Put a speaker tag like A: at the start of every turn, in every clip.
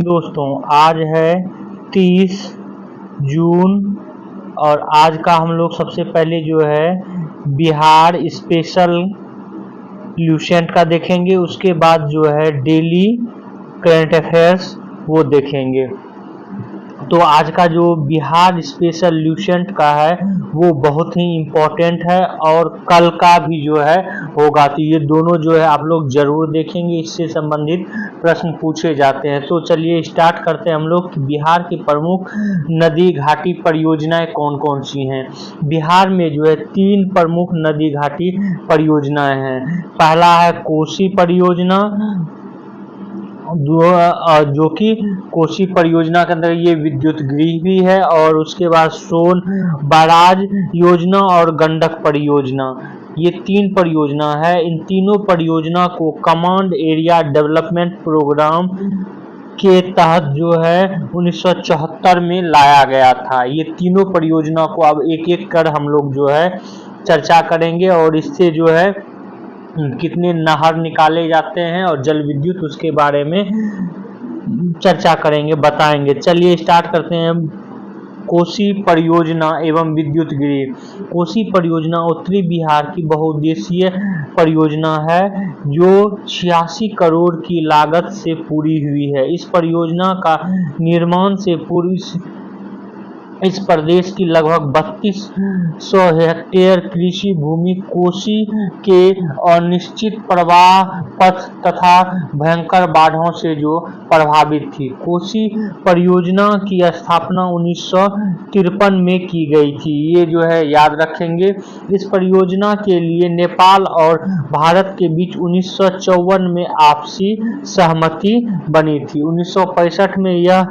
A: दोस्तों, आज है 30 जून और आज का हम लोग सबसे पहले जो है बिहार स्पेशल ल्यूसेंट का देखेंगे। उसके बाद जो है डेली करंट अफेयर्स वो देखेंगे। तो आज का जो बिहार स्पेशल ल्यूसेंट का है वो बहुत ही इम्पोर्टेंट है और कल का भी जो है होगा। तो ये दोनों जो है आप लोग जरूर देखेंगे, इससे संबंधित प्रश्न पूछे जाते हैं। तो चलिए स्टार्ट करते हैं हम लोग कि बिहार की प्रमुख नदी घाटी परियोजनाएं कौन कौन सी हैं। बिहार में जो है 3 प्रमुख नदी घाटी परियोजनाएं हैं। पहला है कोसी परियोजना, जो कि कोसी परियोजना के अंदर ये विद्युत गृह भी है, और उसके बाद सोन बैराज योजना और गंडक परियोजना, ये 3 परियोजना है। इन तीनों परियोजना को कमांड एरिया डेवलपमेंट प्रोग्राम के तहत जो है 1974 में लाया गया था। ये तीनों परियोजना को अब एक एक कर हम लोग जो है चर्चा करेंगे और इससे जो है कितने नहर निकाले जाते हैं और जल विद्युत उसके बारे में चर्चा करेंगे, बताएंगे। चलिए स्टार्ट करते हैं। कोसी परियोजना एवं विद्युत गृह। कोसी परियोजना उत्तरी बिहार की बहुउद्देशीय परियोजना है जो 86 करोड़ की लागत से पूरी हुई है। इस परियोजना का निर्माण से इस प्रदेश की लगभग 3200 हेक्टेयर कृषि भूमि कोसी के अनिश्चित प्रवाह पथ तथा भयंकर बाढ़ों से जो प्रभावित थी। कोसी परियोजना की स्थापना 1953 में की गई थी, ये जो है याद रखेंगे। इस परियोजना के लिए नेपाल और भारत के बीच 1954 में आपसी सहमति बनी थी। 1965 में यह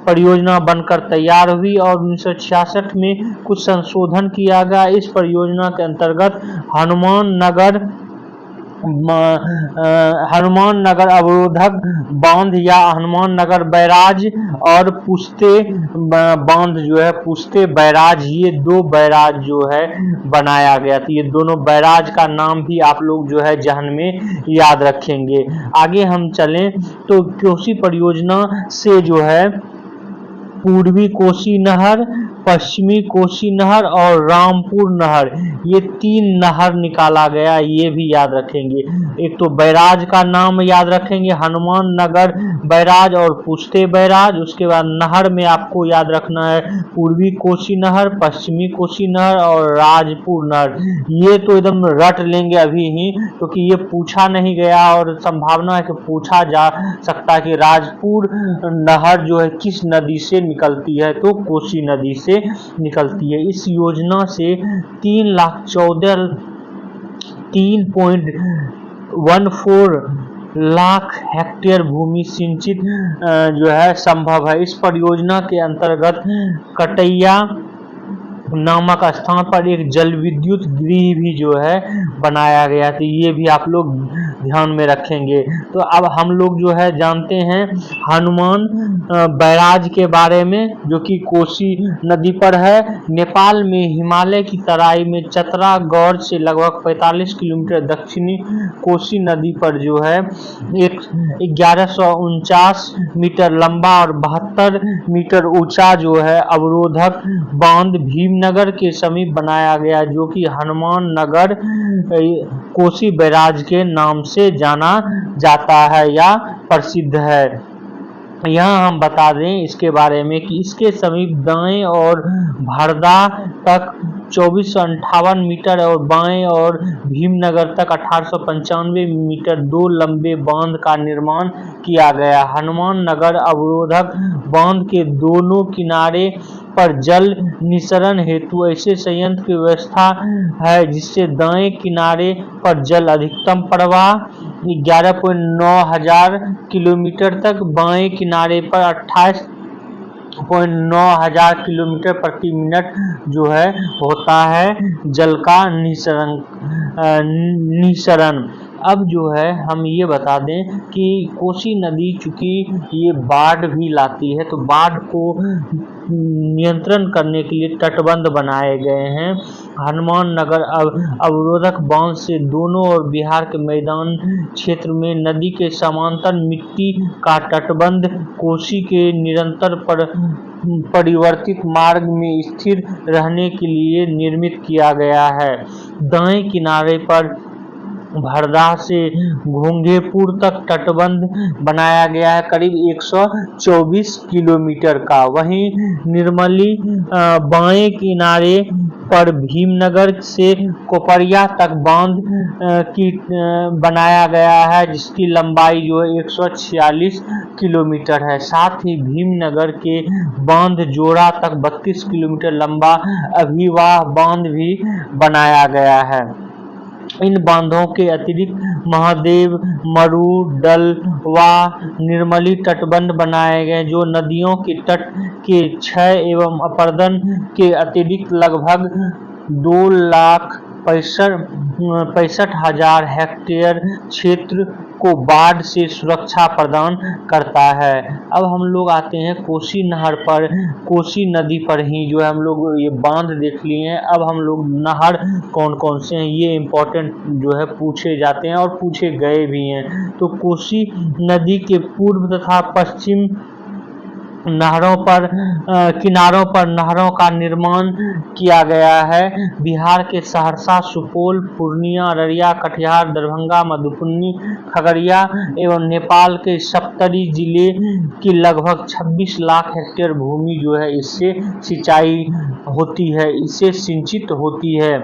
A: परियोजना बनकर तैयार हुई और 1966 में कुछ संशोधन किया गया। इस परियोजना के अंतर्गत हनुमान नगर अवरोधक बांध या हनुमान नगर बैराज और पुस्ते बांध जो है पुस्ते बैराज, ये 2 बैराज जो है बनाया गया था। ये दोनों बैराज का नाम भी आप लोग जो है जहन में याद रखेंगे। आगे हम चलें तो कोसी परियोजना से जो है पूर्वी कोसी नहर, पश्चिमी कोसी नहर और रामपुर नहर, ये 3 नहर निकाला गया, ये भी याद रखेंगे। एक तो बैराज का नाम याद रखेंगे, हनुमान नगर बैराज और पुस्ते बैराज। उसके बाद नहर में आपको याद रखना है पूर्वी कोसी नहर, पश्चिमी कोसी नहर और राजपुर नहर। ये तो एकदम रट लेंगे अभी ही, क्योंकि ये पूछा नहीं गया और संभावना है कि पूछा जा सकता है कि राजपुर नहर जो है किस नदी से निकलती है, तो कोसी नदी से निकलती है। इस योजना से 3.14 लाख हेक्टेयर भूमि सिंचित जो है संभव है। इस परियोजना के अंतर्गत कटैया नामक स्थान पर एक जल विद्युत गृह भी जो है बनाया गया, तो ये भी आप लोग ध्यान में रखेंगे। तो अब हम लोग जो है जानते हैं हनुमान बैराज के बारे में, जो कि कोसी नदी पर है। नेपाल में हिमालय की तराई में चतरा गौर से लगभग 45 किलोमीटर दक्षिणी कोसी नदी पर जो है एक 1149 मीटर लंबा और 72 मीटर ऊंचा जो है अवरोधक बांध भीमनगर के समीप बनाया गया, जो कि हनुमान नगर कोसी बैराज के नाम से जाना जाता है या प्रसिद्ध है। यहाँ हम बता दें इसके बारे में कि इसके समीप दाएं और भरदा तक 2458 मीटर और बाएं और भीमनगर तक 1895 मीटर 2 लंबे बांध का निर्माण किया गया। हनुमान नगर अवरोधक बांध के दोनों किनारे पर जल निस्सरण हेतु ऐसे संयंत्र की व्यवस्था है जिससे दाएं किनारे पर जल अधिकतम प्रवाह 11.9 हजार किलोमीटर तक, बाएं किनारे पर 28.9 हजार किलोमीटर प्रति मिनट जो है होता है जल का निस्सरण। अब जो है हम ये बता दें कि कोसी नदी चूंकि ये बाढ़ भी लाती है, तो बाढ़ को नियंत्रण करने के लिए तटबंध बनाए गए हैं। हनुमान नगर अवरोधक बांध से दोनों ओर बिहार के मैदान क्षेत्र में नदी के समांतर मिट्टी का तटबंध कोसी के निरंतर परिवर्तित मार्ग में स्थिर रहने के लिए निर्मित किया गया है। दाएं किनारे पर भरदा से घोंघेपुर तक तटबंध बनाया गया है, करीब 124 किलोमीटर का। वहीं निर्मली बाएं किनारे पर भीमनगर से कोपरिया तक बांध की बनाया गया है, जिसकी लंबाई जो है 146 किलोमीटर है। साथ ही भीमनगर के बांध जोड़ा तक 32 किलोमीटर लंबा अभिवाह बांध भी बनाया गया है। इन बांधों के अतिरिक्त महादेव, मरू, डलवा, निर्मली तटबंध बनाए गए, जो नदियों के तट के क्षय एवं अपरदन के अतिरिक्त लगभग 2,65,000 हेक्टेयर क्षेत्र को बाढ़ से सुरक्षा प्रदान करता है। अब हम लोग आते हैं कोसी नहर पर। कोसी नदी पर ही जो है हम लोग ये बांध देख लिए हैं। अब हम लोग नहर कौन कौन से हैं ये इम्पोर्टेंट जो है पूछे जाते हैं और पूछे गए भी हैं। तो कोसी नदी के पूर्व तथा पश्चिम किनारों पर नहरों का निर्माण किया गया है। बिहार के सहरसा, सुपौल, पूर्णिया, अररिया, कटिहार, दरभंगा, मधुबनी, खगड़िया एवं नेपाल के सप्तरी जिले की लगभग 26 लाख हेक्टेयर भूमि जो है इससे सिंचाई होती है, इससे सिंचित होती है।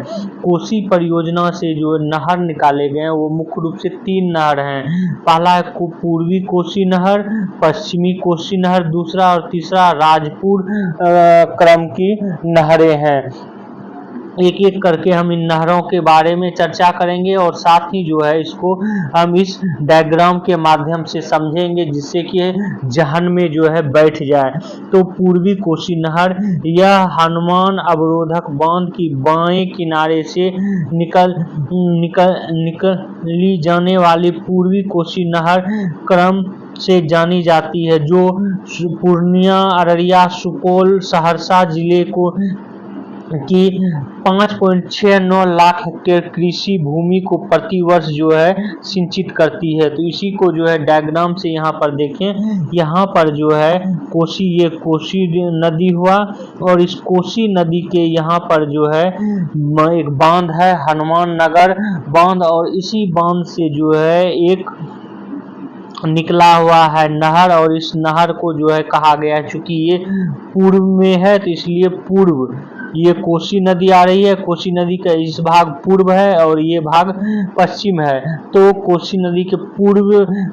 A: कोसी परियोजना से जो नहर निकाले गए हैं वो मुख्य रूप से 3 नहर हैं। पहला है पूर्वी कोसी नहर, पश्चिमी कोसी नहर दूसरा, और तीसरा राजपुर क्रम की नहरें हैं। एक एक करके हम इन नहरों के बारे में चर्चा करेंगे और साथ ही जो है इसको हम इस डायग्राम के माध्यम से समझेंगे, जिससे कि जहन में जो है बैठ जाए। तो पूर्वी कोसी नहर यह हनुमान अवरोधक बांध की बाएं किनारे से निकली जाने वाली पूर्वी कोसी नहर क्रम से जानी जाती है, जो पूर्णिया, अररिया, सुपौल, सहरसा जिले को की 5.69 लाख हेक्टेयर कृषि भूमि को प्रतिवर्ष जो है सिंचित करती है। तो इसी को जो है डायग्राम से यहाँ पर देखें। यहाँ पर जो है कोसी, ये कोसी नदी हुआ और इस कोसी नदी के यहाँ पर जो है एक बांध है, हनुमान नगर बांध, और इसी बांध से जो है एक निकला हुआ है नहर, और इस नहर को जो है कहा गया है, चूंकि ये पूर्व में है तो इसलिए पूर्व, ये कोसी नदी आ रही है, कोसी नदी का इस भाग पूर्व है और ये भाग पश्चिम है। तो कोसी नदी के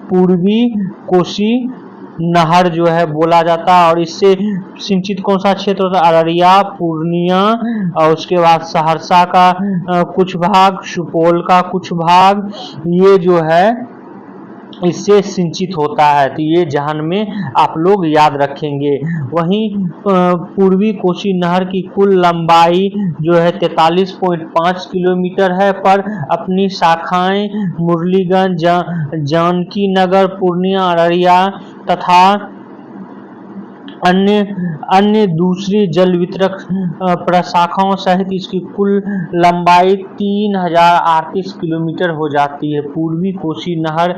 A: पूर्वी कोसी नहर जो है बोला जाता है, और इससे सिंचित कौन सा क्षेत्र होता है? अररिया, पूर्णिया, और उसके बाद सहरसा का कुछ भाग, सुपौल का कुछ भाग, ये जो है इससे सिंचित होता है। तो ये जहन में आप लोग याद रखेंगे। वहीं पूर्वी कोसी नहर की कुल लंबाई जो है 43.5 किलोमीटर है, पर अपनी शाखाएं मुरलीगंज, जानकी नगर, पूर्णिया, अररिया तथा अन्य दूसरी जल वितरक प्रशाखाओं सहित इसकी कुल लंबाई 3038 किलोमीटर हो जाती है। पूर्वी कोसी नहर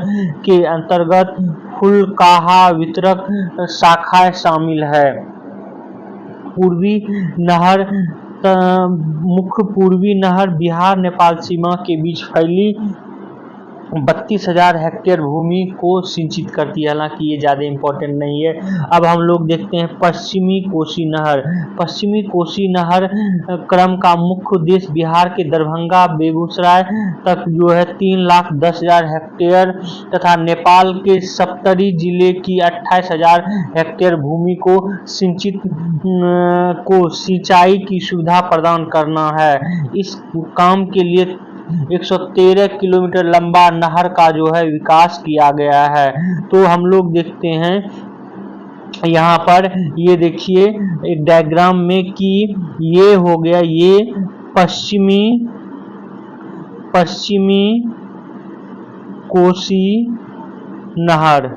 A: के अंतर्गत फुलकाहा वितरक शाखाएं शामिल है। मुख्य पूर्वी नहर बिहार नेपाल सीमा के बीच फैली 32,000 हेक्टेयर भूमि को सिंचित करती है। हालांकि ये ज़्यादा इम्पोर्टेंट नहीं है। अब हम लोग देखते हैं पश्चिमी कोसी नहर। पश्चिमी कोसी नहर क्रम का मुख्य उद्देश्य बिहार के दरभंगा, बेगूसराय तक जो है 3,10,000 हेक्टेयर तथा नेपाल के सप्तरी जिले की 28,000 हेक्टेयर भूमि को सिंचाई की सुविधा प्रदान करना है। इस काम के लिए 113 किलोमीटर लंबा नहर का जो है विकास किया गया है। तो हम लोग देखते हैं यहाँ पर, ये देखिए एक डायग्राम में कि ये हो गया, ये पश्चिमी कोसी नहर,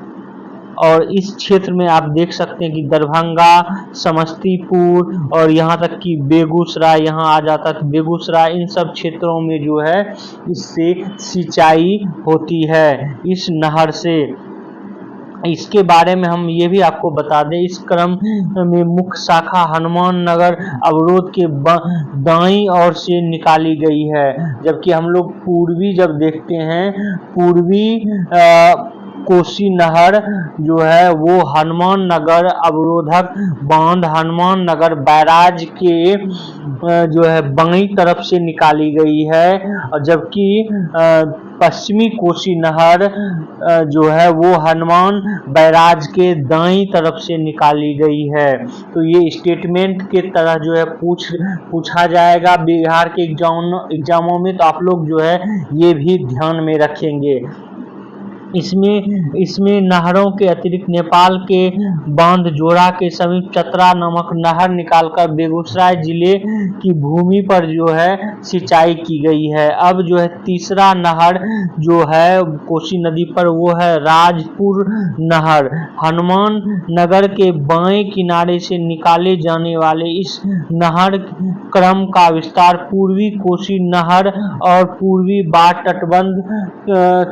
A: और इस क्षेत्र में आप देख सकते हैं कि दरभंगा, समस्तीपुर और यहाँ तक कि बेगूसराय यहाँ आ जाता है। बेगूसराय इन सब क्षेत्रों में जो है इससे सिंचाई होती है इस नहर से। इसके बारे में हम ये भी आपको बता दें, इस क्रम में मुख्य शाखा हनुमान नगर अवरोध के दाईं ओर से निकाली गई है, जबकि हम लोग पूर्वी जब देखते हैं पूर्वी कोसी नहर जो है वो हनुमान नगर अवरोधक बांध हनुमान नगर बैराज के जो है बाईं तरफ से निकाली गई है, और जबकि पश्चिमी कोसी नहर जो है वो हनुमान बैराज के दाईं तरफ से निकाली गई है। तो ये स्टेटमेंट के तरह जो है पूछा जाएगा बिहार के एग्जामों में, तो आप लोग जो है ये भी ध्यान में रखेंगे। इसमें नहरों के अतिरिक्त नेपाल के बांध जोड़ा के समीप चतरा नामक नहर निकालकर बेगूसराय जिले की भूमि पर जो है सिंचाई की गई है। अब जो है तीसरा नहर जो है कोसी नदी पर वो है राजपुर नहर। हनुमान नगर के बाएं किनारे से निकाले जाने वाले इस नहर क्रम का विस्तार पूर्वी कोसी नहर और पूर्वी बाढ़ तटबंध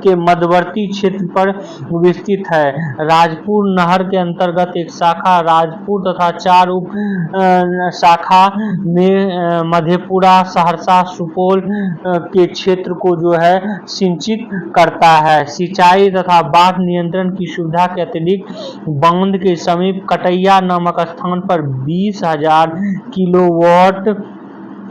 A: के मध्यवर्ती क्षेत्र पर विस्तृत है। राजपुर नहर के अंतर्गत एक शाखा राजपुर तथा 4 उप शाखा में मधेपुरा, सहरसा, सुपौल के क्षेत्र को जो है सिंचित करता है। सिंचाई तथा बाढ़ नियंत्रण की सुविधा के अतिरिक्त बांध के समीप कटैया नामक स्थान पर 20,000 किलोवाट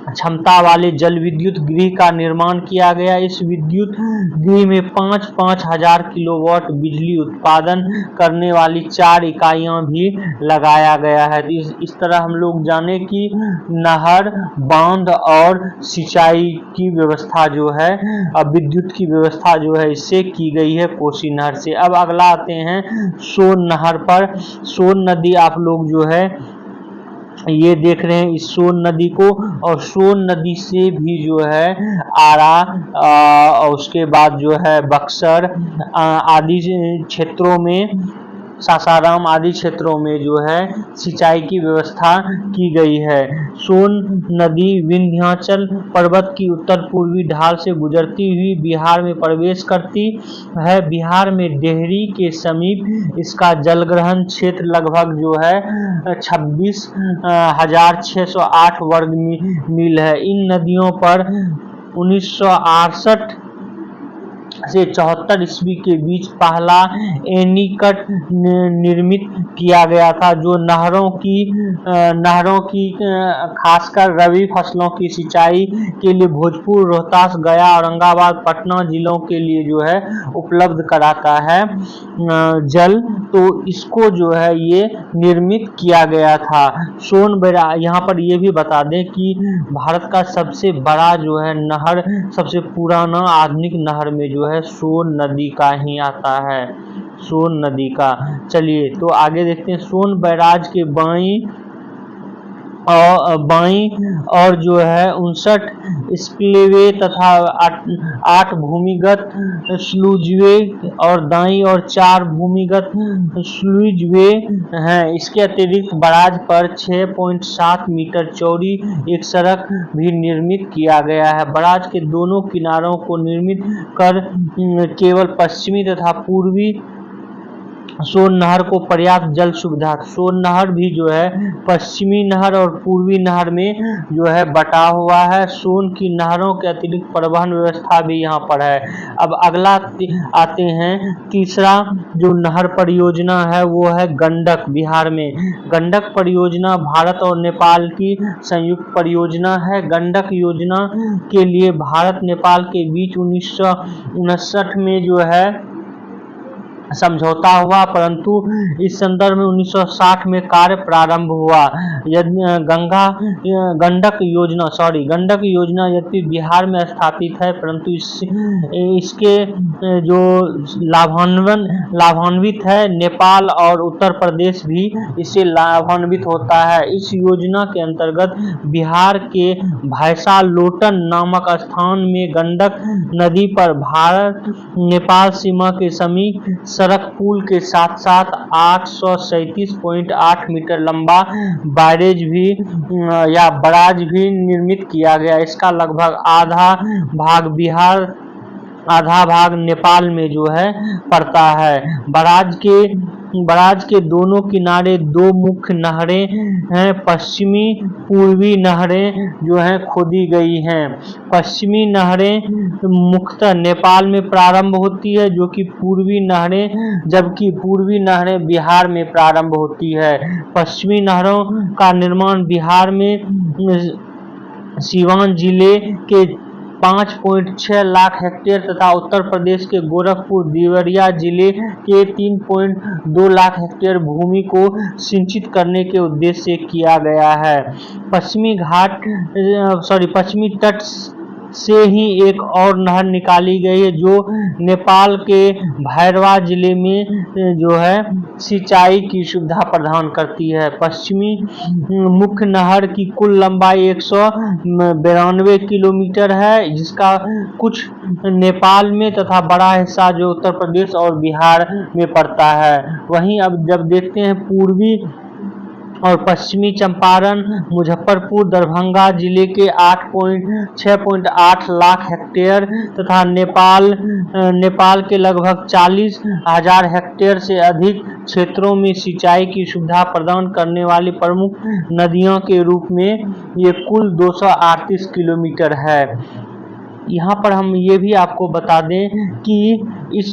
A: क्षमता वाले जल विद्युत गृह का निर्माण किया गया। इस विद्युत गृह में 5-5 हजार किलोवाट बिजली उत्पादन करने वाली 4 इकाइयां भी लगाया गया है। इस तरह हम लोग जाने कि नहर, बांध और सिंचाई की व्यवस्था जो है, विद्युत की व्यवस्था जो है इससे की गई है कोसी नहर से। अब अगला आते हैं सोन नहर पर। सोन नदी आप लोग जो है ये देख रहे हैं इस सोन नदी को, और सोन नदी से भी जो है आरा और उसके बाद जो है बक्सर आदि क्षेत्रों में, सासाराम आदि क्षेत्रों में जो है सिंचाई की व्यवस्था की गई है। सोन नदी विंध्याचल पर्वत की उत्तर पूर्वी ढाल से गुजरती हुई बिहार में प्रवेश करती है। बिहार में डेहरी के समीप इसका जलग्रहण क्षेत्र लगभग जो है 26,608 वर्ग मील है। इन नदियों पर 1968 से 74 ईस्वी के बीच पहला एनीकट निर्मित किया गया था, जो नहरों की खासकर रबी फसलों की सिंचाई के लिए भोजपुर, रोहतास, गया, औरंगाबाद, पटना जिलों के लिए जो है उपलब्ध कराता है जल। तो इसको जो है ये निर्मित किया गया था। सोन बैराज, यहाँ पर ये भी बता दें कि भारत का सबसे बड़ा जो है नहर, सबसे पुराना आधुनिक नहर में जो है सोन नदी का ही आता है, सोन नदी का। चलिए तो आगे देखते हैं। सोन बैराज के बाईं और जो है 59 स्पिलवे तथा 8 भूमिगत स्लूजवे और दाईं और 4 भूमिगत स्लूजवे हैं। इसके अतिरिक्त बैराज पर 6.7 मीटर चौड़ी एक सड़क भी निर्मित किया गया है। बैराज के दोनों किनारों को निर्मित कर केवल पश्चिमी तथा पूर्वी सोन नहर को पर्याप्त जल सुविधा। सोन नहर भी जो है पश्चिमी नहर और पूर्वी नहर में जो है बटा हुआ है। सोन की नहरों के अतिरिक्त परिवहन व्यवस्था भी यहाँ पर है। अब अगला आते हैं, तीसरा जो नहर परियोजना है वो है गंडक। बिहार में गंडक परियोजना भारत और नेपाल की संयुक्त परियोजना है। गंडक योजना के लिए भारत नेपाल के बीच 1959 में जो है समझौता हुआ, परंतु इस संदर्भ में 1960 में कार्य प्रारंभ हुआ। गंडक योजना यद्यपि बिहार में स्थापित है, परंतु इसके जो लाभान्वित है नेपाल और उत्तर प्रदेश भी इससे लाभान्वित होता है। इस योजना के अंतर्गत बिहार के भैंसा लोटन नामक स्थान में गंडक नदी पर भारत नेपाल सीमा के सड़क पुल के साथ साथ 837.8 मीटर लंबा बैरेज भी या बराज भी निर्मित किया गया। इसका लगभग आधा भाग बिहार, आधा भाग नेपाल में जो है पड़ता है। बराज के दोनों किनारे दो मुख्य नहरें हैं। पश्चिमी पूर्वी नहरें जो हैं खोदी गई हैं। पश्चिमी नहरें मुख्यतः नेपाल में प्रारंभ होती है, जबकि पूर्वी नहरें बिहार में प्रारंभ होती है। पश्चिमी नहरों का निर्माण बिहार में सीवान जिले के 5.6 लाख हेक्टेयर तथा उत्तर प्रदेश के गोरखपुर देवरिया जिले के 3.2 लाख हेक्टेयर भूमि को सिंचित करने के उद्देश्य से किया गया है। पश्चिमी तट से ही एक और नहर निकाली गई है जो नेपाल के भैरवा जिले में जो है सिंचाई की सुविधा प्रदान करती है। पश्चिमी मुख्य नहर की कुल लंबाई 192 किलोमीटर है, जिसका कुछ नेपाल में तथा बड़ा हिस्सा जो उत्तर प्रदेश और बिहार में पड़ता है। वहीं अब जब देखते हैं पूर्वी और पश्चिमी चंपारण, मुजफ्फरपुर, दरभंगा जिले के 6.8 लाख हेक्टेयर तथा नेपाल के लगभग 40,000 हेक्टेयर से अधिक क्षेत्रों में सिंचाई की सुविधा प्रदान करने वाली प्रमुख नदियों के रूप में ये कुल 238 किलोमीटर है। यहाँ पर हम ये भी आपको बता दें कि इस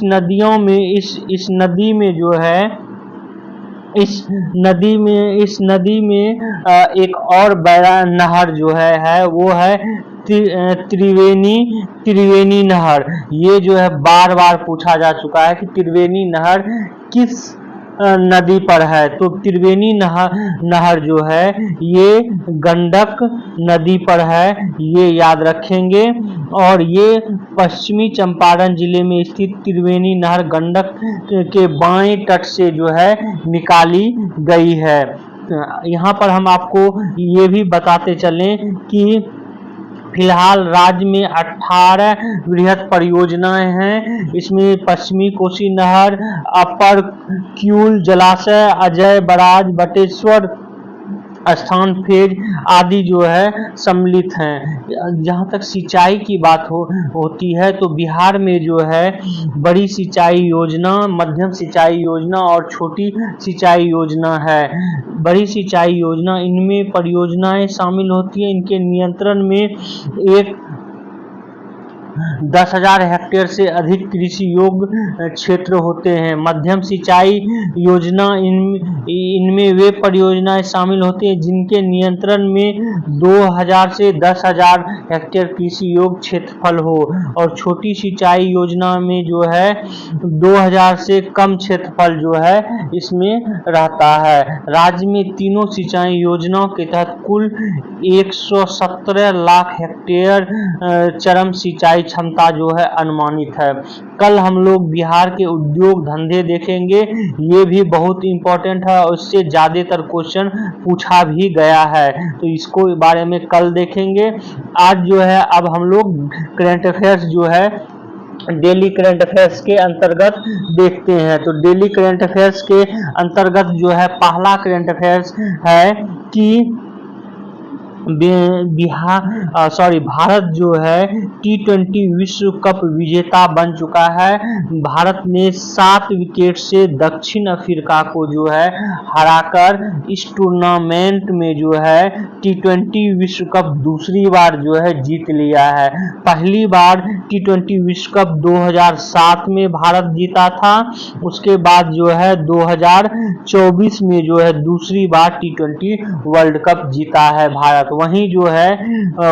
A: नदी में एक और बड़ा नहर जो है वो है त्रिवेणी नहर। ये जो है बार बार पूछा जा चुका है कि त्रिवेणी नहर किस नदी पर है, तो त्रिवेणी नहर जो है ये गंडक नदी पर है, ये याद रखेंगे। और ये पश्चिमी चंपारण जिले में स्थित त्रिवेणी नहर गंडक के बाएं तट से जो है निकाली गई है। यहाँ पर हम आपको ये भी बताते चलें कि फिलहाल राज्य में 18 वृहद परियोजनाएं हैं। इसमें पश्चिमी कोसी नहर, अपर क्यूल जलाशय, अजय बराज, बटेश्वर स्थान फेज आदि जो है सम्मिलित हैं। जहाँ तक सिंचाई की बात होती है तो बिहार में जो है बड़ी सिंचाई योजना, मध्यम सिंचाई योजना और छोटी सिंचाई योजना है। बड़ी सिंचाई योजना, इनमें परियोजनाएं शामिल होती हैं। इनके नियंत्रण में एक 10,000 हेक्टेयर से अधिक कृषि योग्य क्षेत्र होते हैं। मध्यम सिंचाई योजना, इनमें वे परियोजनाएं शामिल होती हैं जिनके नियंत्रण में 2,000 से 10,000 हेक्टेयर कृषि योग्य क्षेत्रफल हो, और छोटी सिंचाई योजना में जो है 2,000 से कम क्षेत्रफल जो है इसमें रहता है। राज्य में तीनों सिंचाई योजनाओं के तहत कुल 117 लाख हेक्टेयर चरम सिंचाई क्षमता जो है अनुमानित है। कल हम लोग बिहार के उद्योग धंधे देखेंगे, ये भी बहुत इंपॉर्टेंट है और इससे ज्यादातर क्वेश्चन पूछा भी गया है, तो इसको बारे में कल देखेंगे। आज जो है अब हम लोग करंट अफेयर्स जो है डेली करंट अफेयर्स के अंतर्गत देखते हैं। तो डेली करंट अफेयर्स के अंतर्गत जो है पहला करंट अफेयर्स है कि भारत जो है T20 विश्व कप विजेता बन चुका है। भारत ने 7 विकेट से दक्षिण अफ्रीका को जो है हराकर इस टूर्नामेंट में जो है T20 विश्व कप दूसरी बार जो है जीत लिया है। पहली बार T20 विश्व कप 2007 में भारत जीता था, उसके बाद जो है 2024 में जो है दूसरी बार T20 वर्ल्ड कप जीता है भारत। वहीं जो है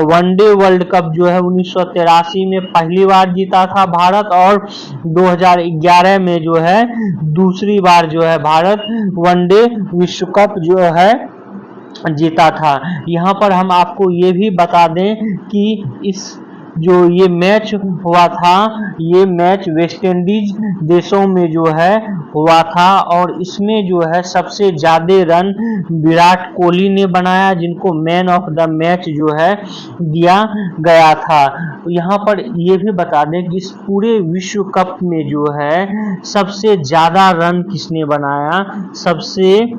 A: वनडे वर्ल्ड कप जो है 1983 में पहली बार जीता था भारत, और 2011 में जो है दूसरी बार जो है भारत वनडे विश्व कप जो है जीता था। यहाँ पर हम आपको ये भी बता दें कि इस जो ये मैच हुआ था, ये मैच वेस्ट इंडीज देशों में जो है हुआ था, और इसमें जो है सबसे ज्यादा रन विराट कोहली ने बनाया, जिनको मैन ऑफ द मैच जो है दिया गया था। यहाँ पर ये भी बता दें कि इस पूरे विश्व कप में जो है सबसे ज्यादा रन किसने बनाया, सबसे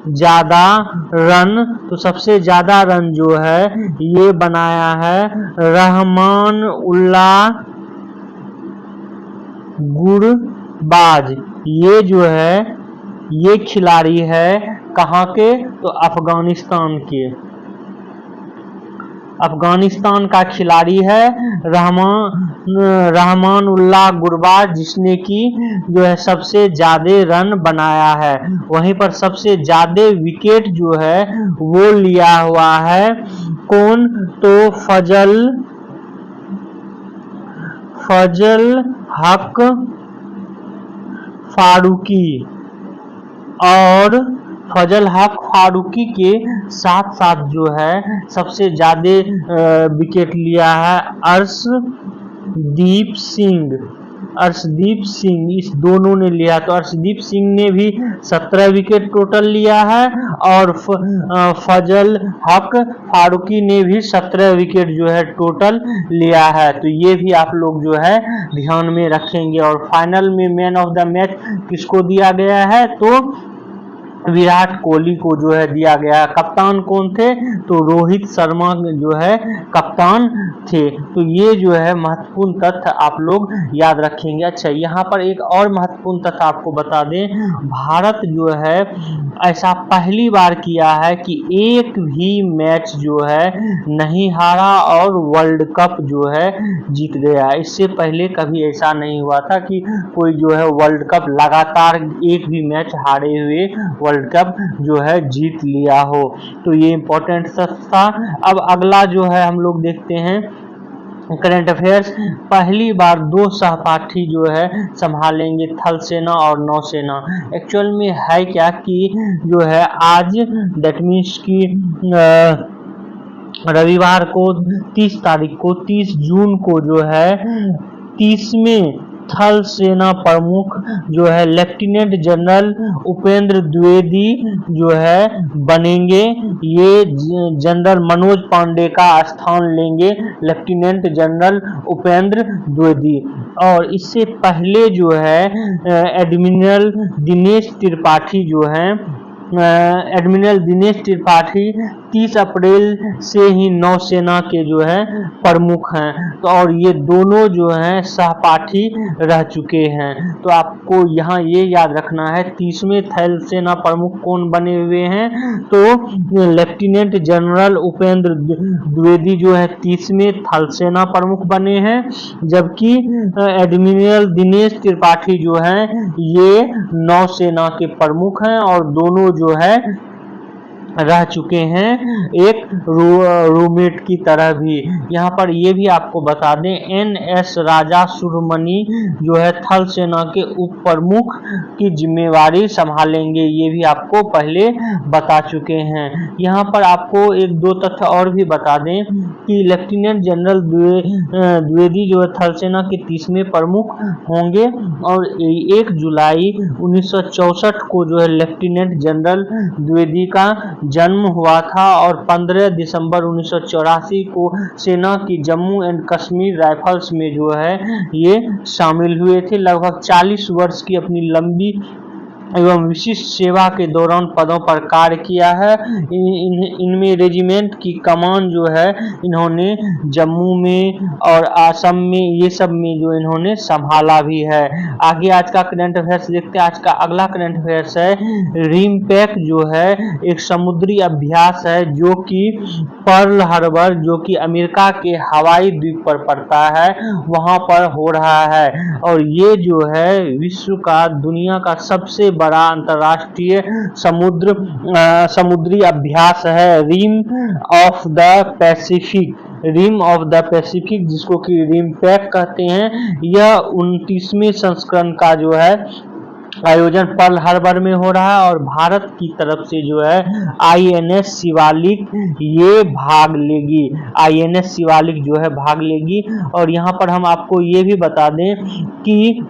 A: ज्यादा रन, तो सबसे ज्यादा रन जो है ये बनाया है रहमान उल्लाह गुरबाज। ये जो है ये खिलाड़ी है कहाँ के, तो अफगानिस्तान के, अफगानिस्तान का खिलाड़ी है रहमान उल्लाह गुरबाज, जिसने की जो है सबसे ज्यादा रन बनाया है। वहीं पर सबसे ज्यादा विकेट जो है वो लिया हुआ है कौन, तो फजल हक फारूकी, और फजल हक फारूकी के साथ साथ जो है सबसे ज्यादा विकेट लिया है अर्शदीप सिंह, इस दोनों ने लिया। तो अर्शदीप सिंह ने भी 17 विकेट टोटल लिया है, और फजल हक फारूकी ने भी 17 विकेट जो है टोटल लिया है। तो ये भी आप लोग जो है ध्यान में रखेंगे। और फाइनल में मैन ऑफ द मैच किसको दिया गया है, तो विराट कोहली को जो है दिया गया। कप्तान कौन थे, तो रोहित शर्मा जो है कप्तान थे। तो ये जो है महत्वपूर्ण तथ्य आप लोग याद रखेंगे। अच्छा, यहाँ पर एक और महत्वपूर्ण तथ्य आपको बता दें, भारत जो है ऐसा पहली बार किया है कि एक भी मैच जो है नहीं हारा और वर्ल्ड कप जो है जीत गया। इससे पहले कभी ऐसा नहीं हुआ था कि कोई जो है वर्ल्ड कप लगातार एक भी मैच हारे हुए वर्ल्ड कप जो है जीत लिया हो। तो ये इंपॉर्टेंट था। अब अगला जो है हम लोग देखते हैं करंट अफेयर्स। पहली बार 2 सहपाठी जो है संभालेंगे थल सेना और नौसेना। एक्चुअल में है क्या कि जो है आज दैट मीन्स की रविवार को 30 तारीख को 30 जून को जो है 30वें थल सेना प्रमुख जो है लेफ्टिनेंट जनरल उपेंद्र द्विवेदी जो है बनेंगे। ये जनरल मनोज पांडे का स्थान लेंगे लेफ्टिनेंट जनरल उपेंद्र द्विवेदी। और इससे पहले जो है एडमिरल दिनेश त्रिपाठी जो है एडमिरल दिनेश त्रिपाठी 30 अप्रैल से ही नौसेना के जो है प्रमुख हैं। तो और ये दोनों जो हैं सहपाठी रह चुके हैं। तो आपको यहाँ ये याद रखना है 30वें थल सेना प्रमुख कौन बने हुए हैं, तो लेफ्टिनेंट जनरल उपेंद्र द्विवेदी जो है 30वें थल सेना प्रमुख बने हैं, जबकि एडमिरल दिनेश त्रिपाठी जो हैं ये नौसेना के प्रमुख हैं और दोनों जो है रह चुके हैं एक रूममेट की तरह भी। यहाँ पर ये भी आपको बता दें NS राजा सुरमनी जो है थल सेना के उप प्रमुख की जिम्मेवारी संभालेंगे। ये भी आपको पहले बता चुके हैं। यहाँ पर आपको 1-2 तथ्य और भी बता दें कि लेफ्टिनेंट जनरल द्विवेदी जो है थल सेना के 30वें प्रमुख होंगे और 1 जुलाई 1964 को जो है लेफ्टिनेंट जनरल द्विवेदी का जन्म हुआ था और 15 दिसंबर 1984 को सेना की जम्मू एंड कश्मीर राइफल्स में जो है ये शामिल हुए थे। लगभग 40 वर्ष की अपनी लंबी एवं विशिष्ट सेवा के दौरान पदों पर कार्य किया है। इनमें रेजिमेंट की कमान जो है इन्होंने जम्मू में और असम में ये सब में जो इन्होंने संभाला भी है। आगे आज का करंट अफेयर्स देखते हैं। आज का अगला करंट अफेयर्स है रिमपैक जो है एक समुद्री अभ्यास है जो कि पर्ल हार्बर जो कि अमेरिका के हवाई द्वीप पर पड़ता है वहां पर हो रहा है। और ये जो है विश्व का दुनिया का सबसे बड़ा अंतरराष्ट्रीय समुद्री अभ्यास है रिम ऑफ द पैसिफिक जिसको कि रिमपैक कहते हैं। यह 29वें संस्करण का जो है आयोजन पर्ल हार्बर में हो रहा है और भारत की तरफ से जो है INS शिवालिक ये भाग लेगी, INS शिवालिक जो है भाग लेगी। और यहाँ पर हम आपको ये भी बता दें कि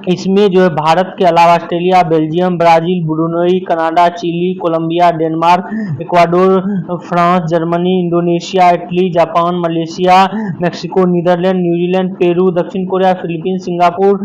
A: इसमें जो है भारत के अलावा Australia, Belgium, Brazil, Brunei, Canada, Chile, Colombia, Denmark, Ecuador, France, Germany, Indonesia, Italy, Japan, Malaysia, Mexico, Netherland, New Zealand, Peru, दक्षिण Korea, Philippines, Singapore,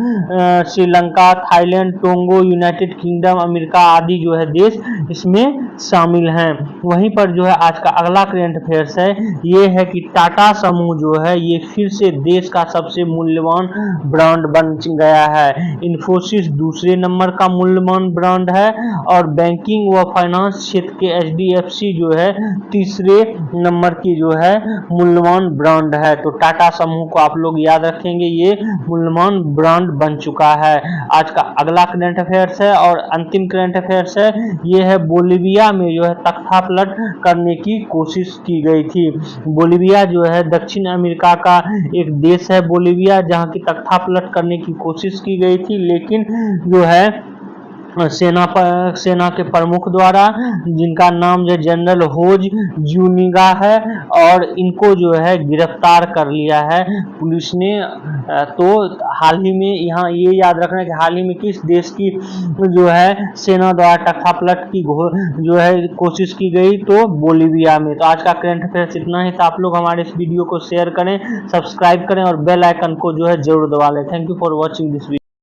A: Sri Lanka, Thailand, Tonga, United Kingdom, America आदि जो है देश इसमें शामिल हैं। वहीं पर जो है आज का अगला करंट अफेयर्स है, ये है कि टाटा समूह जो है ये फिर से देश का सबसे मूल्यवान ब्रांड बन गया है। इन्फोसिस दूसरे नंबर का मूल्यवान ब्रांड है और बैंकिंग व फाइनेंस क्षेत्र के HDFC जो है तीसरे नंबर की जो है मूल्यवान ब्रांड है। तो टाटा समूह को आप लोग याद रखेंगे, ये मूल्यवान ब्रांड बन चुका है। आज का अगला करंट अफेयर्स है और अंतिम करंट अफेयर्स है, ये है बोलिविया में जो है तख्तापलट करने की कोशिश की गई थी। बोलिविया जो है दक्षिण अमेरिका का एक देश है बोलिविया, जहां की तख्तापलट करने की कोशिश की गई थी, लेकिन जो है सेना के प्रमुख द्वारा, जिनका नाम जो जनरल होज जूनिगा है, और इनको जो है गिरफ्तार कर लिया है पुलिस ने। तो हाल ही में यहाँ ये याद रखना कि हाल ही में किस देश की जो है सेना द्वारा तख्तापलट की जो है कोशिश की गई, तो बोलिविया में। तो आज का करंट अफेयर्स इतना ही था। आप लोग हमारे इस वीडियो को शेयर करें, सब्सक्राइब करें और बेल आइकन को जो है जरूर दबा लें। Thank you for watching this video.